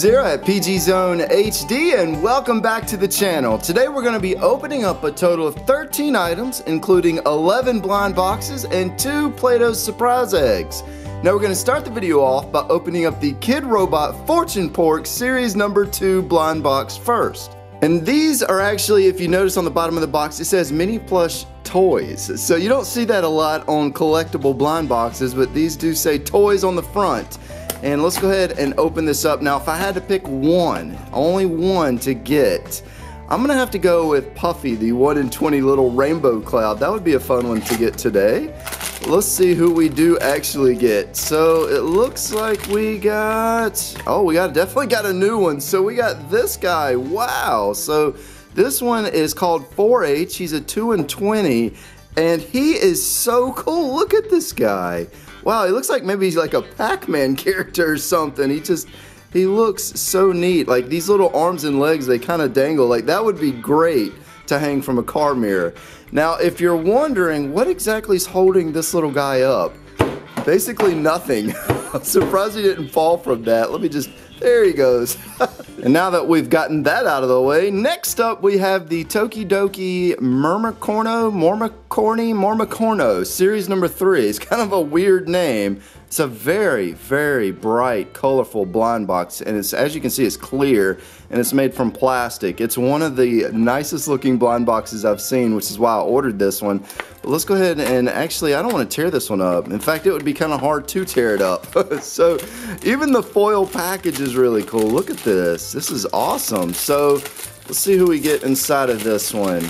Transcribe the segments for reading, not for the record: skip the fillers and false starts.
ZerO at PG Zone HD, and welcome back to the channel. Today we're going to be opening up a total of 13 items, including 11 blind boxes and 2 Play-Doh Surprise Eggs. Now we're going to start the video off by opening up the Kidrobot Fortune Pork Series number 2 blind box first. And these are actually, if you notice on the bottom of the box, it says mini plush toys. So you don't see that a lot on collectible blind boxes, but these do say toys on the front. And let's go ahead and open this up. Now, if I had to pick one, only one to get, I'm gonna have to go with Puffy, the 1 in 20 little rainbow cloud. That would be a fun one to get today. Let's see who we do actually get. So it looks like we got, oh, we definitely got a new one. So we got this guy, wow. So this one is called 4H, he's a 2 in 20, and he is so cool. Look at this guy. Wow, he looks like maybe he's like a Pac-Man character or something. He looks so neat. Like these little arms and legs, they kind of dangle. Like that would be great to hang from a car mirror. Now, if you're wondering what exactly is holding this little guy up, basically nothing. I'm surprised he didn't fall from that. Let me just, there he goes. And now that we've gotten that out of the way, next up we have the Tokidoki Mormacorno series number 3. It's kind of a weird name. It's a very, very bright, colorful blind box, and it's, as you can see, it's clear, and it's made from plastic. It's one of the nicest looking blind boxes I've seen, which is why I ordered this one. But let's go ahead and actually, I don't want to tear this one up. In fact, it would be kind of hard to tear it up. So even the foil package is really cool. Look at this. This is awesome. So let's see who we get inside of this one.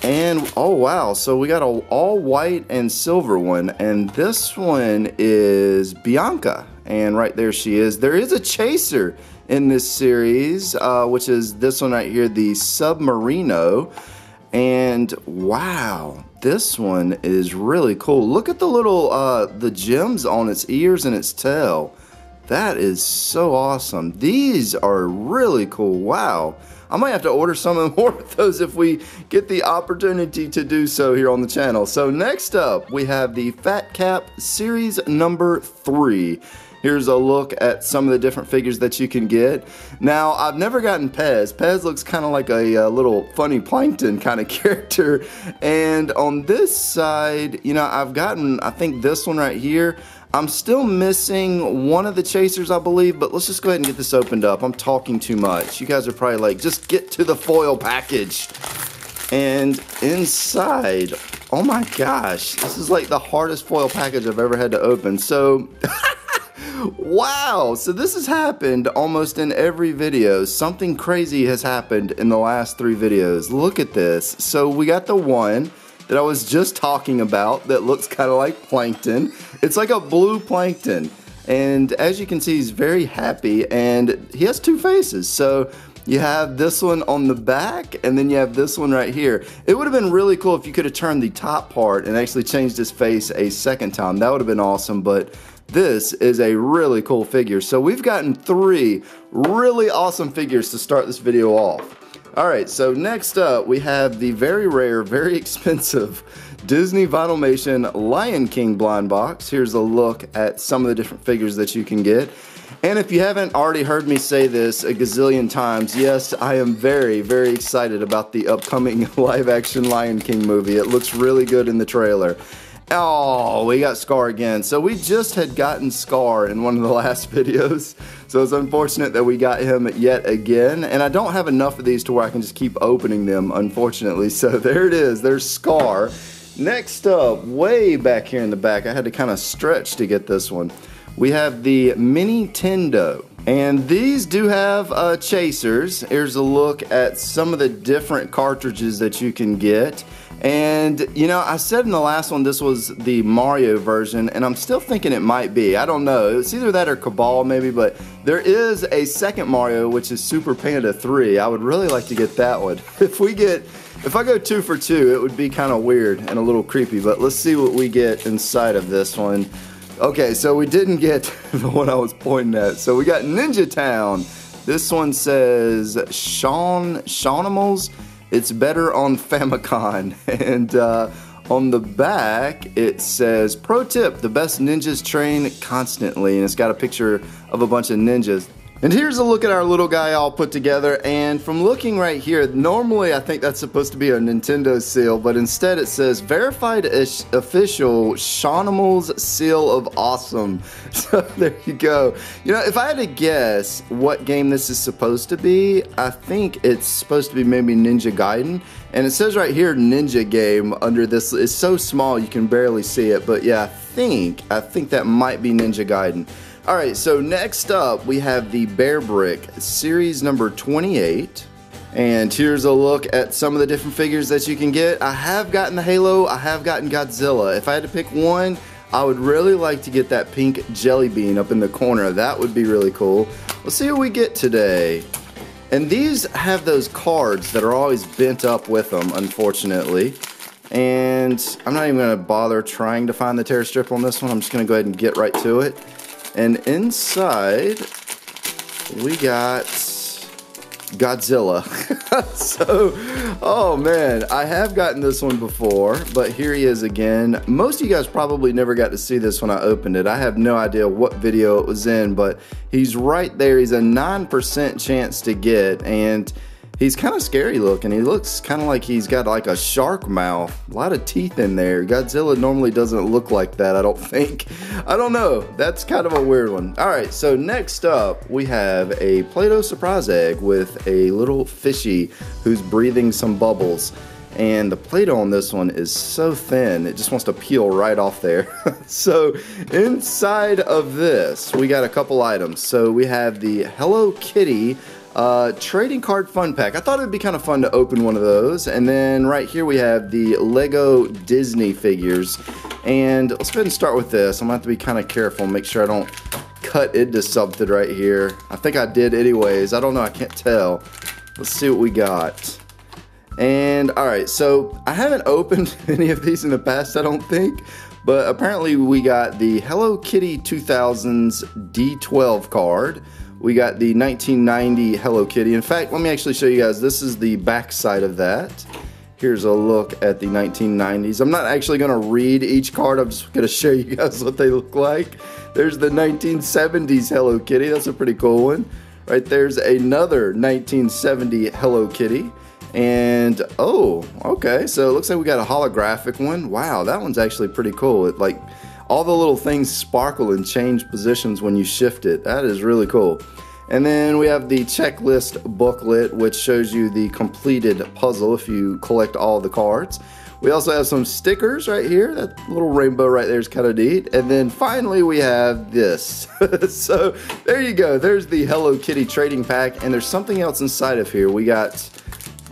And oh wow, so we got an all white and silver one, and this one is Bianca, and right there she is. There is a chaser in this series, which is this one right here, the Submarino, and wow, this one is really cool. Look at the little the gems on its ears and its tail. That is so awesome. These are really cool. Wow. I might have to order some more of those if we get the opportunity to do so here on the channel. So next up, we have the Fatcap series number 3. Here's a look at some of the different figures that you can get. Now, I've never gotten Pez. Pez looks kind of like a little funny plankton kind of character. And on this side, you know, I've gotten, I think this one right here. I'm still missing one of the chasers, I believe, but let's just go ahead and get this opened up. I'm talking too much. You guys are probably like, just get to the foil package. And inside, oh my gosh, this is like the hardest foil package I've ever had to open. So, wow, so this has happened almost in every video. Something crazy has happened in the last 3 videos. Look at this. So we got the one that I was just talking about that looks kind of like plankton. It's like a blue plankton, and as you can see, he's very happy, and he has 2 faces. So you have this one on the back, and then you have this one right here. It would have been really cool if you could have turned the top part and actually changed his face a second time. That would have been awesome, but this is a really cool figure. So we've gotten 3 really awesome figures to start this video off. Alright, so next up we have the very rare, very expensive Disney Vinylmation Lion King blind box. Here's a look at some of the different figures that you can get. And if you haven't already heard me say this a gazillion times, yes, I am very, very excited about the upcoming live-action Lion King movie. It looks really good in the trailer. Oh, we got Scar again. So we just had gotten Scar in one of the last videos. So it's unfortunate that we got him yet again. And I don't have enough of these to where I can just keep opening them, unfortunately. So there it is. There's Scar. Next up, way back here in the back, I had to kind of stretch to get this one. We have the Mini Tendo. And these do have chasers. Here's a look at some of the different cartridges that you can get. And, you know, I said in the last one this was the Mario version, and I'm still thinking it might be. I don't know. It's either that or Cabal maybe, but there is a second Mario, which is Super Panda 3. I would really like to get that one. If I go 2 for 2, it would be kind of weird and a little creepy, but let's see what we get inside of this one. Okay, so we didn't get the one I was pointing at. So we got Ninja Town. This one says Shawnimals. It's better on Famicom. And On the back, it says, pro tip, the best ninjas train constantly. And it's got a picture of a bunch of ninjas. And here's a look at our little guy all put together, and from looking right here, normally I think that's supposed to be a Nintendo seal, but instead it says verified official Shawnimals seal of awesome. So there you go. You know, if I had to guess what game this is supposed to be, I think it's supposed to be maybe Ninja Gaiden. And it says right here Ninja Game under this. It's so small you can barely see it, but yeah, I think that might be Ninja Gaiden. Alright, so next up we have the Bearbrick series number 28. And here's a look at some of the different figures that you can get. I have gotten the Halo, I have gotten Godzilla. If I had to pick one, I would really like to get that pink jelly bean up in the corner. That would be really cool. Let's see what we get today. And these have those cards that are always bent up with them, unfortunately. And I'm not even going to bother trying to find the tear strip on this one. I'm just going to go ahead and get right to it. And inside, we got Godzilla. So, oh man, I have gotten this one before, but here he is again. Most of you guys probably never got to see this when I opened it. I have no idea what video it was in, but he's right there. He's a 9% chance to get, and he's kind of scary looking. He looks kind of like he's got like a shark mouth. A lot of teeth in there. Godzilla normally doesn't look like that, I don't think. I don't know. That's kind of a weird one. Alright, so next up we have a Play-Doh Surprise Egg with a little fishy who's breathing some bubbles. And the Play-Doh on this one is so thin, it just wants to peel right off there. So inside of this, we got a couple items. So we have the Hello Kitty trading card fun pack. I thought it would be kind of fun to open one of those. And then right here we have the Lego Disney figures. And let's go ahead and start with this. I'm gonna have to be kind of careful, make sure I don't cut into something right here. I think I did anyways. I don't know, I can't tell. Let's see what we got. And alright, so I haven't opened any of these in the past, I don't think. But apparently we got the Hello Kitty 2000s D12 card. We got the 1990 Hello Kitty. In fact, let me actually show you guys. This is the back side of that. Here's a look at the 1990s. I'm not actually going to read each card. I'm just going to show you guys what they look like. There's the 1970s Hello Kitty. That's a pretty cool one. Right there's another 1970 Hello Kitty. And, oh, okay. So it looks like we got a holographic one. Wow, that one's actually pretty cool. It like... all the little things sparkle and change positions when you shift it. That is really cool. And then we have the checklist booklet, which shows you the completed puzzle if you collect all the cards. We also have some stickers right here. That little rainbow right there is kind of neat. And then finally we have this. So there you go. There's the Hello Kitty trading pack. And there's something else inside of here. We got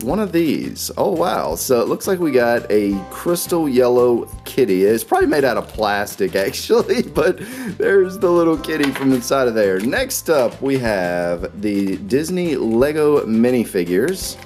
one of these. Oh wow, so it looks like we got a crystal yellow kitty. It's probably made out of plastic actually, but there's the little kitty from inside of there. Next up we have the Disney Lego minifigures.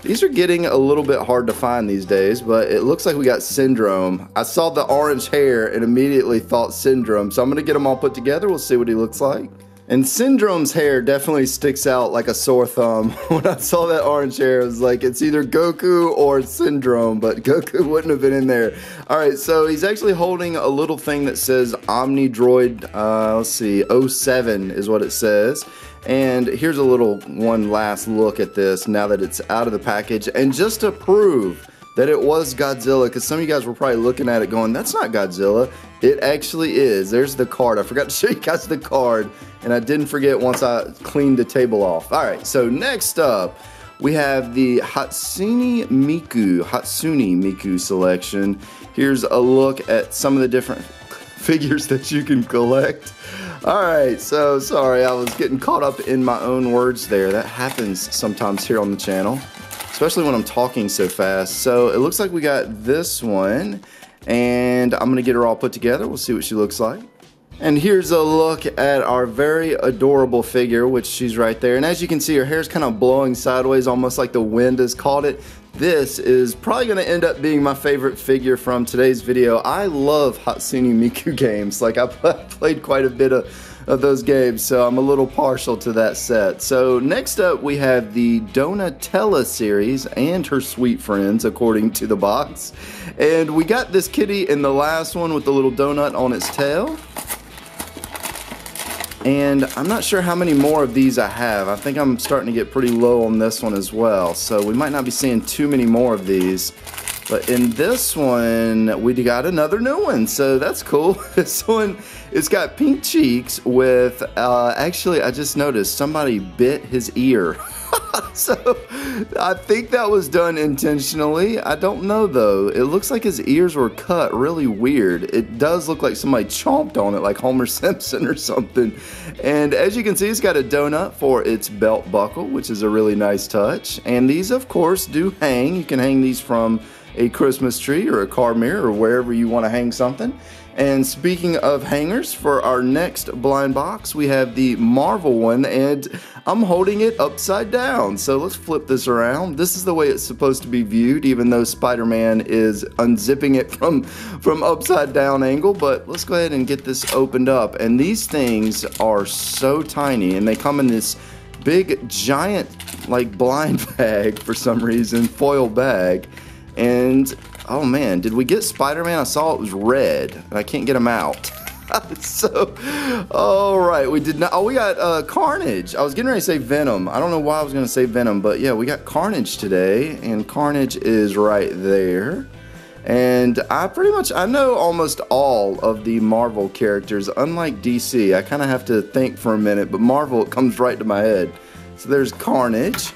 These are getting a little bit hard to find these days, but it looks like we got Syndrome. I saw the orange hair and immediately thought Syndrome, so I'm gonna get them all put together. We'll see what he looks like. And Syndrome's hair definitely sticks out like a sore thumb. When I saw that orange hair, I was like, it's either Goku or Syndrome, but Goku wouldn't have been in there. Alright, so he's actually holding a little thing that says Omnidroid, let's see, 07 is what it says. And here's a little one last look at this now that it's out of the package. And just to prove that it was Godzilla, because some of you guys were probably looking at it going, that's not Godzilla. It actually is. There's the card. I forgot to show you guys the card, and I didn't forget once I cleaned the table off. Alright, so next up, we have the Hatsune Miku selection. Here's a look at some of the different figures that you can collect. Alright, so sorry, I was getting caught up in my own words there. That happens sometimes here on the channel, especially when I'm talking so fast. So it looks like we got this one, and I'm gonna get her all put together. We'll see what she looks like. And here's a look at our very adorable figure, which she's right there. And as you can see, her hair's kind of blowing sideways, almost like the wind has caught it. This is probably going to end up being my favorite figure from today's video. I love Hatsune Miku games. Like, I played quite a bit of those games, so I'm a little partial to that set. So next up we have the Donatella series and her sweet friends, according to the box. And we got this kitty in the last one with the little donut on its tail. And I'm not sure how many more of these I have. I think I'm starting to get pretty low on this one as well. So we might not be seeing too many more of these. But in this one, we got another new one. So that's cool. This one, it's got pink cheeks with, actually, I just noticed somebody bit his ear. So I think that was done intentionally. I don't know though. It looks like his ears were cut really weird. It does look like somebody chomped on it, like Homer Simpson or something. And as you can see, it's got a donut for its belt buckle, which is a really nice touch. And these, of course, do hang. You can hang these from a Christmas tree or a car mirror or wherever you want to hang something. And speaking of hangers, for our next blind box, we have the Marvel one, and I'm holding it upside down. So let's flip this around. This is the way it's supposed to be viewed, even though Spider-Man is unzipping it from upside down angle. But let's go ahead and get this opened up. And these things are so tiny, and they come in this big, giant, like blind bag for some reason, foil bag. And oh man, did we get Spider-Man? I saw it was red, and I can't get him out. So, all right, we did not. Oh, we got Carnage. I was getting ready to say Venom. I don't know why I was going to say Venom, but yeah, we got Carnage today, and Carnage is right there. And I know almost all of the Marvel characters, unlike DC. I kind of have to think for a minute, but Marvel, it comes right to my head. So there's Carnage.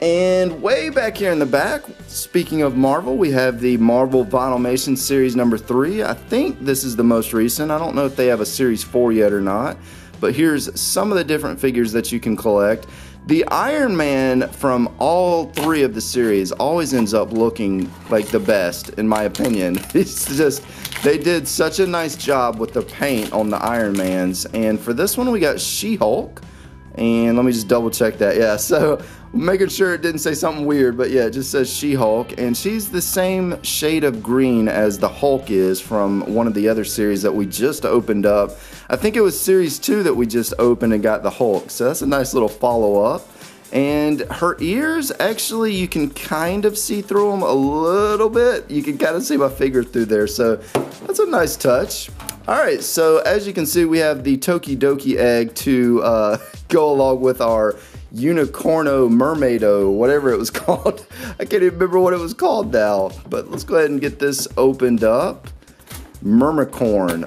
And way back here in the back, speaking of Marvel, we have the Marvel Vinylmation Series number 3. I think this is the most recent. I don't know if they have a Series 4 yet or not. But here's some of the different figures that you can collect. The Iron Man from all 3 of the series always ends up looking like the best, in my opinion. It's just, they did such a nice job with the paint on the Iron Mans. And for this one, we got She-Hulk. And let me just double check that. Yeah, so making sure it didn't say something weird, but yeah, it just says She-Hulk. And she's the same shade of green as the Hulk is from one of the other series that we just opened up. I think it was Series 2 that we just opened and got the Hulk. So that's a nice little follow-up. And her ears, actually, you can kind of see through them a little bit. You can kind of see my finger through there, so that's a nice touch. Alright, so as you can see, we have the Tokidoki egg to go along with our Unicorno Mermaido, whatever it was called. I can't even remember what it was called now, but let's go ahead and get this opened up. Mormicorno,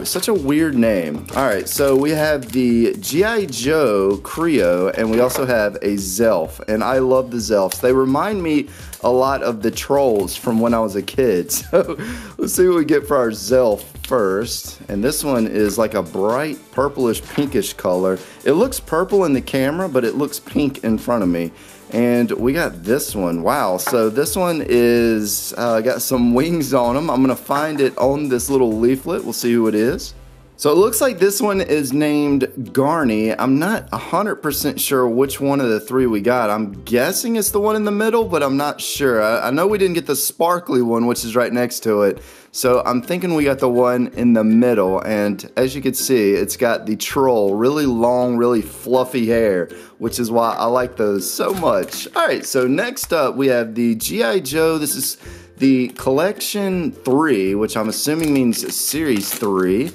such a weird name. Alright, so we have the GI Joe Creo, and we also have a Zelf, and I love the Zelfs. They remind me a lot of the Trolls from when I was a kid. So let's see what we get for our Zelf first. And this one is like a bright purplish pinkish color. It looks purple in the camera, but it looks pink in front of me. And we got this one. Wow, so this one is got some wings on them. I'm gonna find it on this little leaflet. We'll see who it is. So it looks like this one is named Garny. I'm not 100% sure which one of the 3 we got. I'm guessing it's the one in the middle, but I'm not sure. I know we didn't get the sparkly one, which is right next to it. So I'm thinking we got the one in the middle. And as you can see, it's got the troll, really long, really fluffy hair, which is why I like those so much. All right, so next up we have the GI Joe. This is the Collection 3, which I'm assuming means Series 3.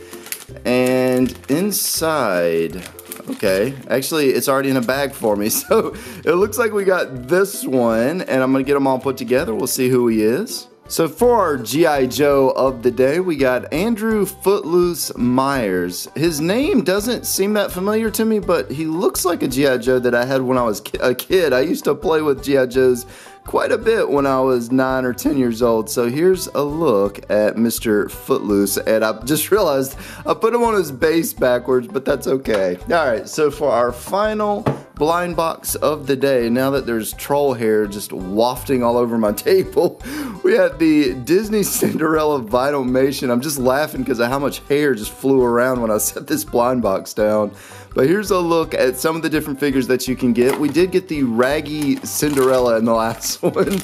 And inside, okay, actually it's already in a bag for me, so it looks like we got this one, and I'm gonna get them all put together. We'll see who he is. So for our GI Joe of the day, we got Andrew Footloose Myers. His name doesn't seem that familiar to me, but he looks like a GI Joe that I had when I was a kid. I used to play with GI Joes quite a bit when I was 9 or 10 years old. So here's a look at Mr. Footloose, and I just realized I put him on his base backwards, but that's okay. All right, so for our final blind box of the day, now that there's troll hair just wafting all over my table, we have the Disney Cinderella Vinylmation. I'm just laughing because of how much hair just flew around when I set this blind box down. But here's a look at some of the different figures that you can get. We did get the Raggy Cinderella in the last one.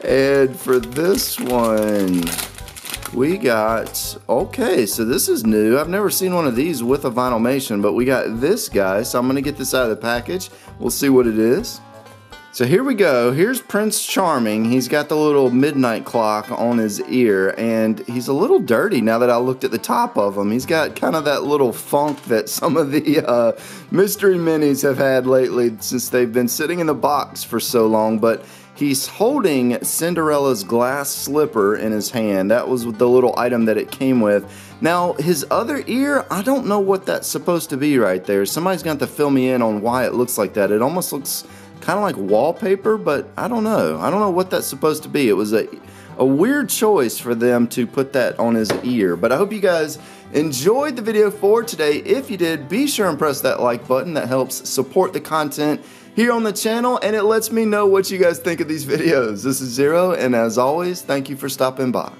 And for this one, we got, okay, so this is new. I've never seen one of these with a Vinylmation, but we got this guy, so I'm gonna get this out of the package. We'll see what it is. So here we go. Here's Prince Charming. He's got the little midnight clock on his ear, and he's a little dirty now that I looked at the top of him. He's got kind of that little funk that some of the mystery minis have had lately since they've been sitting in the box for so long, but he's holding Cinderella's glass slipper in his hand. That was the little item that it came with. Now, his other ear, I don't know what that's supposed to be right there. Somebody's going to have to fill me in on why it looks like that. It almost looks kind of like wallpaper, but I don't know. I don't know what that's supposed to be. It was a weird choice for them to put that on his ear. But I hope you guys enjoyed the video for today. If you did, be sure and press that like button. That helps support the content here on the channel, and it lets me know what you guys think of these videos. This is ZerO, and as always, thank you for stopping by.